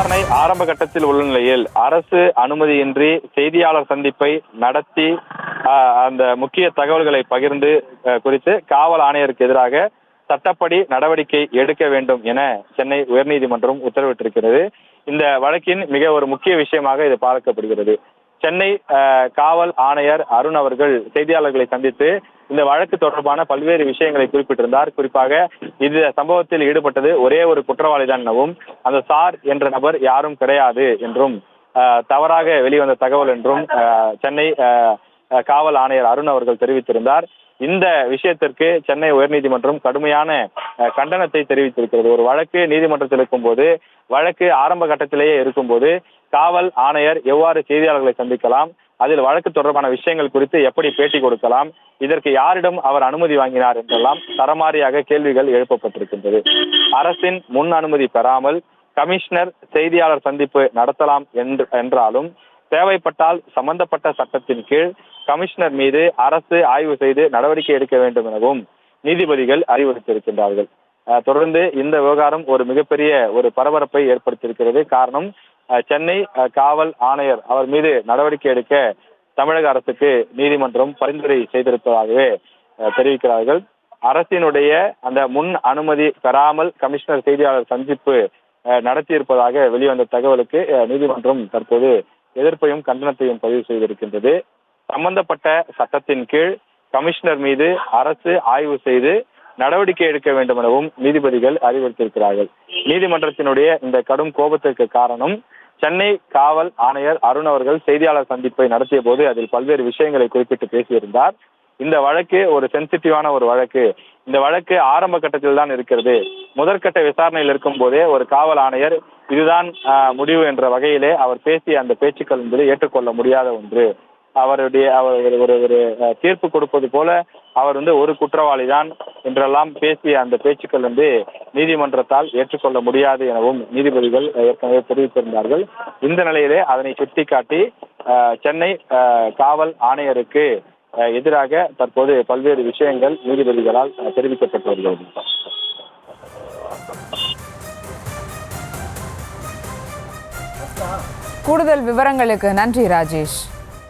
விசாரணை ஆரம்ப கட்டத்தில் உள்ள நிலையில் அரசு அனுமதியின்றி செய்தியாளர் சந்திப்பை நடத்தி அந்த முக்கிய தகவல்களை பகிர்ந்து குறித்து காவல் ஆணையருக்கு எதிராக சட்டப்படி நடவடிக்கை எடுக்க வேண்டும் என சென்னை உயர்நீதிமன்றம் உத்தரவிட்டிருக்கிறது. இந்த வழக்கின் மிக ஒரு முக்கிய விஷயமாக இது பார்க்கப்படுகிறது. சென்னை காவல் ஆணையர் அருண் அவர்கள் செய்தியாளர்களை சந்தித்து இந்த வழக்கு தொடர்பான பல்வேறு விஷயங்களை குறிப்பிட்டிருந்தார். குறிப்பாக இந்த சம்பவத்தில் ஈடுபட்டது ஒரே ஒரு குற்றவாளி தான் எனவும் அந்த சார் என்ற நபர் யாரும் கிடையாது என்றும் தவறாக வெளிவந்த தகவல் என்றும் சென்னை காவல் ஆணையர் அருண் அவர்கள் தெரிவித்திருந்தார். இந்த விஷயத்திற்கு சென்னை உயர்நீதிமன்றம் கடுமையான கண்டனத்தை தெரிவித்திருக்கிறது. ஒரு வழக்கு நீதிமன்றத்தில் இருக்கும்போது, வழக்கு ஆரம்ப கட்டத்திலேயே இருக்கும்போது காவல் ஆணையர் எவ்வாறு செய்தியாளர்களை சந்திக்கலாம், அதில் வழக்கு தொடர்பான விஷயங்கள் குறித்து எப்படி பேட்டி கொடுக்கலாம், இதற்கு யாரிடம் அவர் அனுமதி வாங்கினார் என்றெல்லாம் தரமாரியாக கேள்விகள் எழுப்பப்பட்டிருக்கின்றது. அரசின் முன் அனுமதி பெறாமல் கமிஷனர் செய்தியாளர் சந்திப்பு நடத்தலாம் என்றாலும் தேவைப்பட்டால் சம்பந்தப்பட்ட சட்டத்தின் கீழ் கமிஷனர் மீது அரசு ஆய்வு செய்து நடவடிக்கை எடுக்க வேண்டும் எனவும் நீதிபதிகள் அறிவுறுத்தியிருக்கின்றார்கள். தொடர்ந்து இந்த விவகாரம் ஒரு மிகப்பெரிய ஒரு பரபரப்பை ஏற்படுத்தியிருக்கிறது. காரணம், சென்னை காவல் ஆணையர் அவர் மீது நடவடிக்கை எடுக்க தமிழக அரசுக்கு நீதிமன்றம் பரிந்துரை செய்திருப்பதாகவே தெரிவிக்கிறார்கள். அரசினுடைய அந்த முன் அனுமதி பெறாமல் கமிஷனர் செய்தியாளர் சந்திப்பு நடத்தியிருப்பதாக வெளிவந்த தகவலுக்கு நீதிமன்றம் தற்போது எதிர்ப்பையும் கண்டனத்தையும் பதிவு செய்திருக்கின்றது. சம்பந்தப்பட்ட சட்டத்தின் கீழ் கமிஷனர் மீது அரசு ஆய்வு செய்து நடவடிக்கை எடுக்க வேண்டும் எனவும் நீதிபதிகள் அறிவுறுத்தியிருக்கிறார்கள். நீதிமன்றத்தினுடைய இந்த கடும் கோபத்திற்கு காரணம், சென்னை காவல் ஆணையர் அருண் அவர்கள் செய்தியாளர் சந்திப்பை நடத்திய போது அதில் பல்வேறு விஷயங்களை குறிப்பிட்டு பேசியிருந்தார். இந்த வழக்கு ஒரு சென்சிட்டிவான ஒரு வழக்கு. இந்த வழக்கு ஆரம்ப கட்டத்தில் தான் இருக்கிறது. முதற்கட்ட விசாரணையில் இருக்கும் போதே ஒரு காவல் ஆணையர் இதுதான் முடிவு என்ற வகையிலே அவர் பேசிய அந்த பேச்சுக்கள் என்பது ஏற்றுக்கொள்ள முடியாத ஒன்று. அவர் ஒரு தீர்ப்பு கொடுப்பது போல அவர் ஒரு குற்றவாளி தான் என்றெல்லாம் பேசிய அந்த பேச்சுக்கள் நீதிமன்றத்தால் ஏற்றுக்கொள்ள முடியாது எனவும் நீதிபதிகள் ஏற்கனவே தெரிவித்திருந்தார்கள். இந்த நிலையிலே அதனை சுட்டிக்காட்டி சென்னை காவல் ஆணையருக்கு எதிராக தற்போது பல்வேறு விஷயங்கள் நீதிபதிகளால் தெரிவிக்கப்பட்டு வருகிறது. கூடுதல் விவரங்களுக்கு நன்றி ராஜேஷ்.